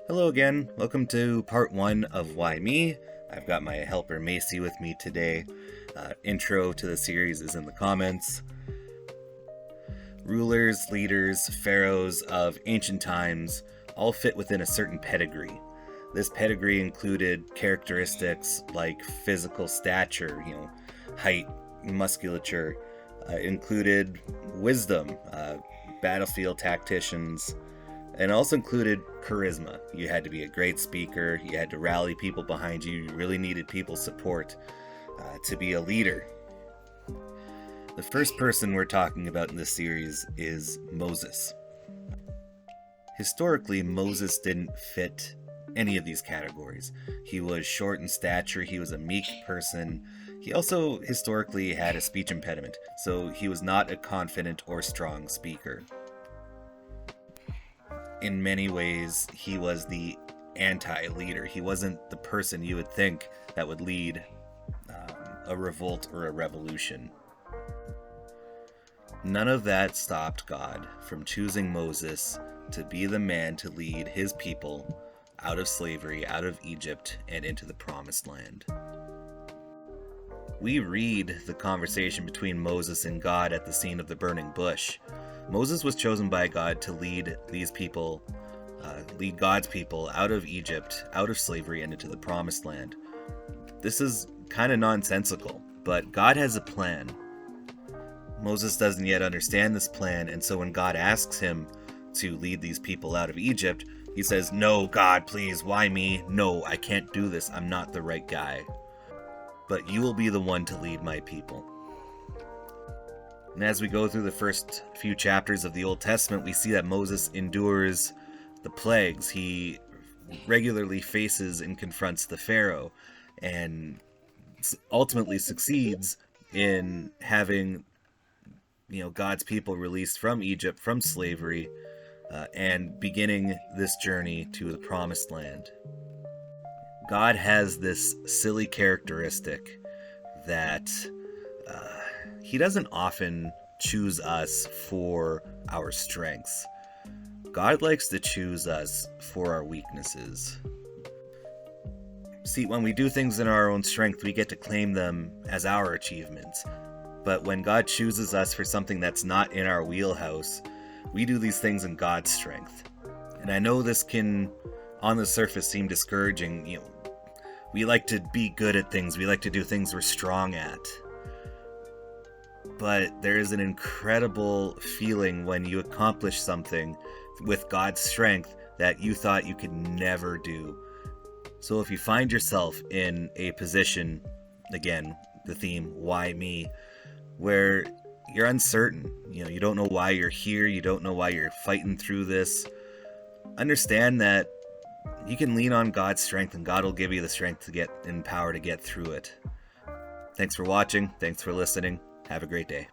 Hello again. Welcome to part 1 of Why Me. I've got my helper Macy with me today. Intro to the series is in the comments. Rulers, leaders, pharaohs of ancient times all fit within a certain pedigree. This pedigree included characteristics like physical stature, height, musculature. It included wisdom, battlefield tacticians, and also included charisma. You had to be a great speaker, you had to rally people behind you, you really needed people's support to be a leader. The first person we're talking about in this series is Moses. Historically, Moses didn't fit any of these categories. He was short in stature, he was a meek person. He also historically had a speech impediment, so he was not a confident or strong speaker. In many ways, he was the anti-leader. He wasn't the person you would think that would lead a revolt or a revolution. None of that stopped God from choosing Moses to be the man to lead his people out of slavery, out of Egypt, and into the promised land. We read the conversation between Moses and God at the scene of the burning bush. Moses was chosen by God to lead these people, lead God's people out of Egypt, out of slavery, and into the promised land. This is kind of nonsensical, but God has a plan. Moses doesn't yet understand this plan, and so when God asks him to lead these people out of Egypt, he says, "No, God, please, why me? No, I can't do this. I'm not the right guy. But you will be the one to lead my people." And as we go through the first few chapters of the Old Testament, we see that Moses endures the plagues. He regularly faces and confronts the Pharaoh and ultimately succeeds in having God's people released from Egypt, from slavery, and beginning this journey to the promised land. God has this silly characteristic that he doesn't often choose us for our strengths. God likes to choose us for our weaknesses. See, when we do things in our own strength, we get to claim them as our achievements. But when God chooses us for something that's not in our wheelhouse, we do these things in God's strength. And I know this can, on the surface, seem discouraging. We like to be good at things. We like to do things we're strong at. But there is an incredible feeling when you accomplish something with God's strength that you thought you could never do. So if you find yourself in a position, again, the theme, why me, where you're uncertain, you don't know why you're here, you don't know why you're fighting through this, understand that you can lean on God's strength and God will give you the strength to get and power to get through it. Thanks for watching. Thanks for listening. Have a great day.